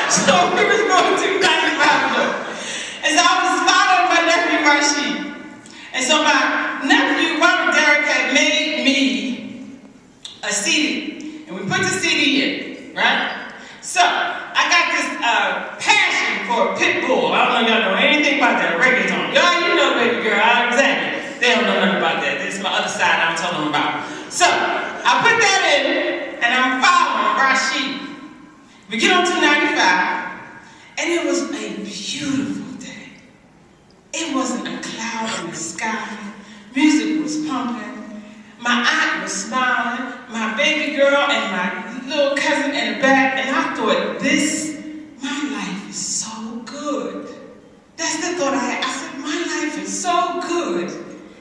So we was going to 95. And so I was following my nephew Rashid. And so my nephew, Robert Derrick, had made me a CD. And we put the CD in, right? So I got this passion for Pitbull. I don't know if y'all know anything about that reggaeton. Y'all, you know, baby girl, exactly. They don't know nothing about that. This is my other side I'm telling them about. So I put that in, and I'm following Rashid. We get on 295, and it was a beautiful day. It wasn't a cloud in the sky. Music was pumping. My aunt was smiling. My baby girl and my little cousin in the back. And I thought, my life is so good. That's the thought I had. I said, my life is so good.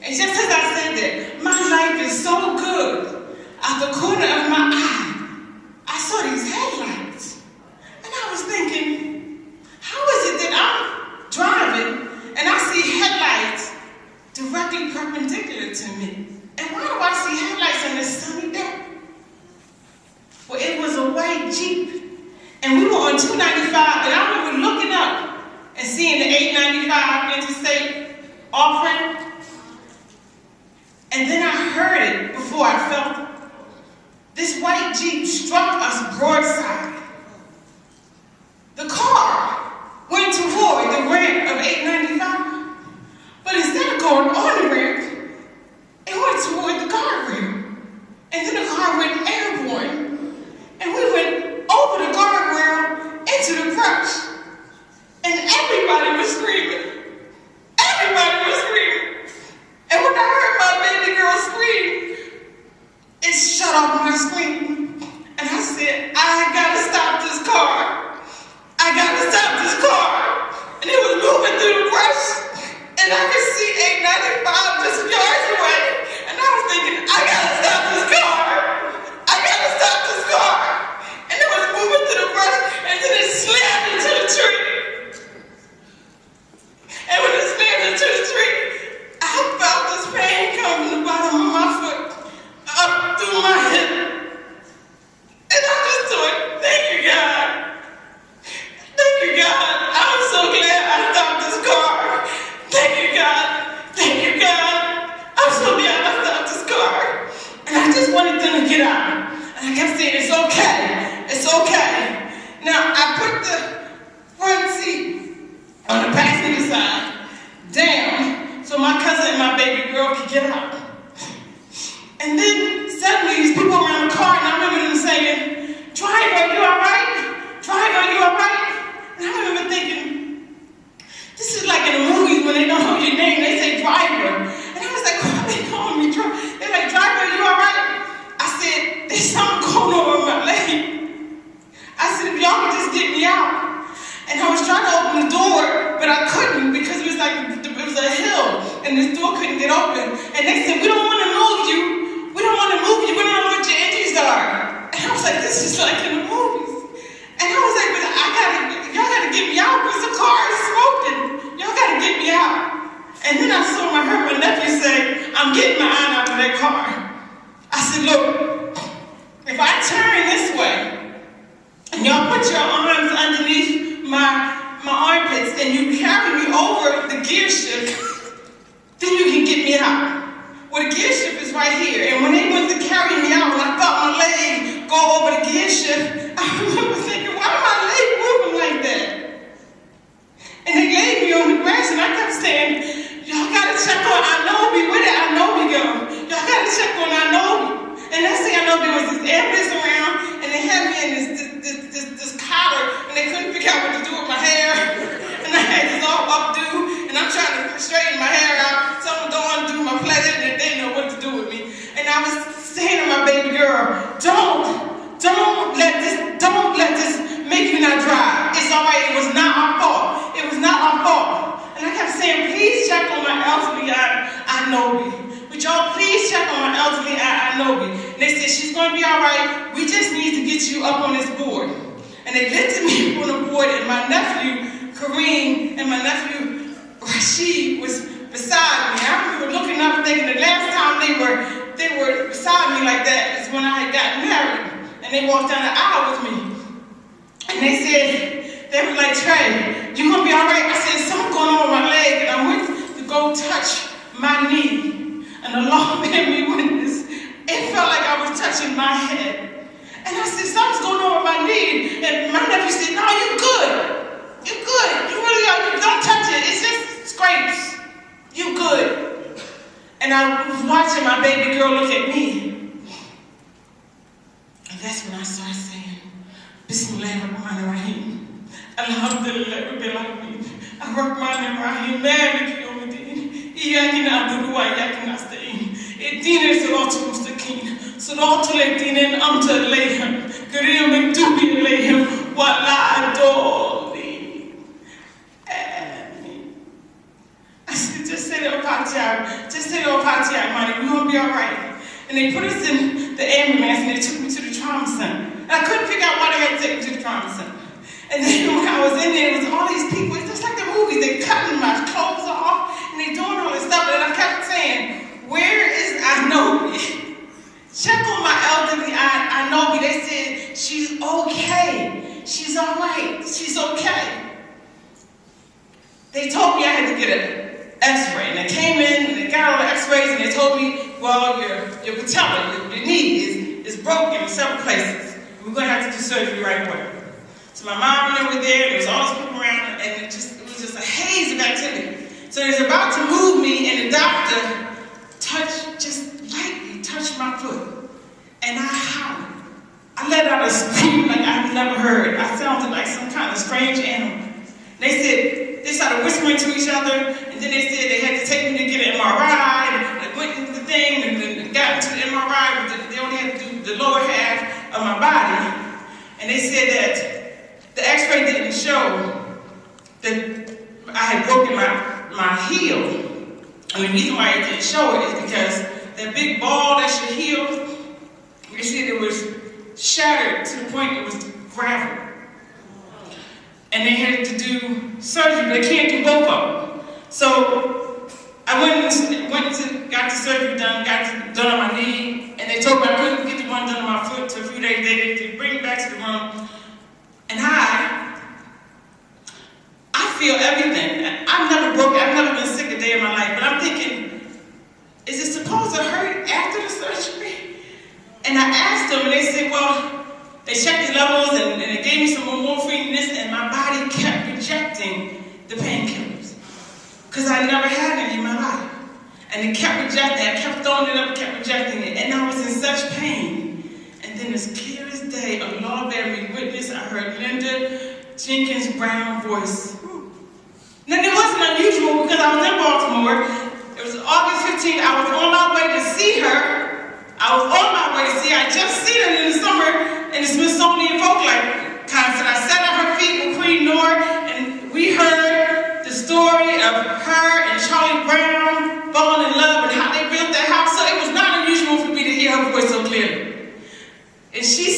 And just as I said that, my life is so good. Out the corner of my eye, I saw these headlights. And I was thinking, how is it that I'm driving and I see headlights directly perpendicular to me? And why do I see headlights on this sunny day? Well, it was a white Jeep. And we were on 295, and I remember looking up and seeing the 895 interstate offering. And then I heard it before I felt it. This white Jeep struck us broadside. The car went toward the ramp of 895, but instead of going on the ramp, it went toward the guardrail. And then the car went airborne, and we went over the guardrail into the brush. And everybody was screaming. Everybody was screaming. And when I heard my baby girl scream, it shut off my scream. And I said, I gotta stop this car. I gotta stop this car. And it was moving through the brush. And I could see 895 just yards away. And I was thinking, I gotta stop this car. I gotta stop this car. And it was moving through the brush. And then it slammed into the tree. And when it slammed into the tree, I felt this pain come from the bottom of my foot up through my hip. And I just thought, thank you, God. Thank you, God. I'm so glad I stopped this car. Thank you, God. Thank you, God. I'm so glad I stopped this car. And I just wanted them to get out. And I kept saying, it's okay. It's okay. Now, I put the front seat on the passenger side down so my cousin and my baby girl could get out. And then suddenly these people around the car, and I remember them saying, driver, you all right? Driver, you all right? And I remember thinking, this is like in the movies when they don't know your name, they say driver. And I was like, why are they calling me driver? They're like, driver, you all right? I said, there's something going on with my leg. I said, if y'all could just get me out. And I was trying to open the door, but I couldn't because it was a hill, and this door couldn't get open. And they said, we don't want to move you. We don't want to move you. We don't know what your injuries are. And I was like, this is like in the movies. And I was like, but y'all gotta get me out because the car is smoking. Y'all gotta get me out. And then I heard my nephew say, I'm getting my aunt out of that car. I said, look, if I turn this way, and y'all put your arms underneath my armpits and you carry me over the gear shift, then you can get me out. Well, the gear shift is right here. And when they went to carry me out, and I felt my leg go over the gear shift, I remember thinking, why is my leg moving like that? And they laid me on the grass, and I kept saying, y'all gotta check on Anobi. Where did Anobi go? Y'all gotta check on Anobi. And next thing I know, there was this ambulance around, and they had me in this collar, and they couldn't figure out what to do with my hair. And I had this all updo, and I'm trying to straighten my hair out. Someone don't undo my plait, and they didn't know what to do with me. And I was saying to my baby girl, don't let this make you not drive. It's all right. It was not our fault. It was not our fault. And I kept saying, please check on my elderly Anobi. Would y'all please check on my elderly Anobi? And they said, she's going to be all right. We just need to get you up on this board. And they lifted me on the board, and my nephew, Kareem, and my nephew, Rashid, was beside me. I remember looking up and thinking the last time they were beside me like that is when I had gotten married. And they walked down the aisle with me. And they said, They were like, Trey, you gonna be all right? I said, something going on with my leg, and I went to go touch my knee, and the Lord made me witness. It felt like I was touching my head. And I said, something's going on with my knee. And my nephew said, no, you're good. You're good. You really are. Don't touch it. It's just scrapes. You're good. And I was watching my baby girl look at me. And that's when I started saying, Bismillahirrahmanirrahim. Alhamdulillah Rabbil Alameen. Ar-Rahmanir-Rahim. Maliki Yawmiddin. Iyyaka na'budu wa iyyaka nasta'in. Ihdina as-siratal mustaqim. صراط الذين أنعمت عليهم غير المغضوب عليهم ولا الضالين. I said, just say the Fatiha, money, we're gonna be all right. And they put us in the ambulance and they took me to the trauma center. And I couldn't figure out why they had to take me to the trauma center. And then when I was in there, it was all these people, it's just like the movies, they cutting my clothes off and they doing all this stuff. And I kept saying, where is Anobi? Check on my elderly Anobi. They said, she's okay. She's all right. She's okay. They told me I had to get an x-ray. And I came in, and they got all the x-rays, and they told me, well, your patella, your knee is broken in several places. We're going to have to do surgery right away. So my mom and they were there, there was all these people around, and it was just a haze of activity. So they was about to move me, and the doctor lightly touched my foot. And I howled. I let out a scream like I've never heard. I sounded like some kind of strange animal. They started whispering to each other, and then they said they had to take me to get an MRI, and they went into the thing, and then got into the MRI, but they only had to do the lower half of my body. And they said that the x-ray didn't show that I had broken my heel. And the reason why it didn't show it is because that big ball, that's your heel, they said it was shattered to the point it was gravel. And they had to do surgery, but they can't do both of them. So I got the surgery done, done on my knee, and they told me I couldn't get the one done on my foot until a few days later. They bring me back to the room, and I feel everything. I've never been sick a day in my life, but I'm thinking, is it supposed to hurt after the surgery? And I asked them, and they said, well, they checked the levels, and they gave me some more morphine and this, and my body kept rejecting the painkillers. Because I never had any in my life. And it kept rejecting it, I kept throwing it up, kept rejecting it, and I was in such pain. And then as clear as day, a Lord bear me witness, I heard Linda Jenkins Brown voice. Now it wasn't unusual because I was in Baltimore. It was August 15th, I was on my way to see her. I just seen her in the summer in the Smithsonian Folklife concert. I sat at her feet with Queen Noor, and we heard the story of her and Charlie Brown falling in love and how they built that house. So it was not unusual for me to hear her voice so clearly. And she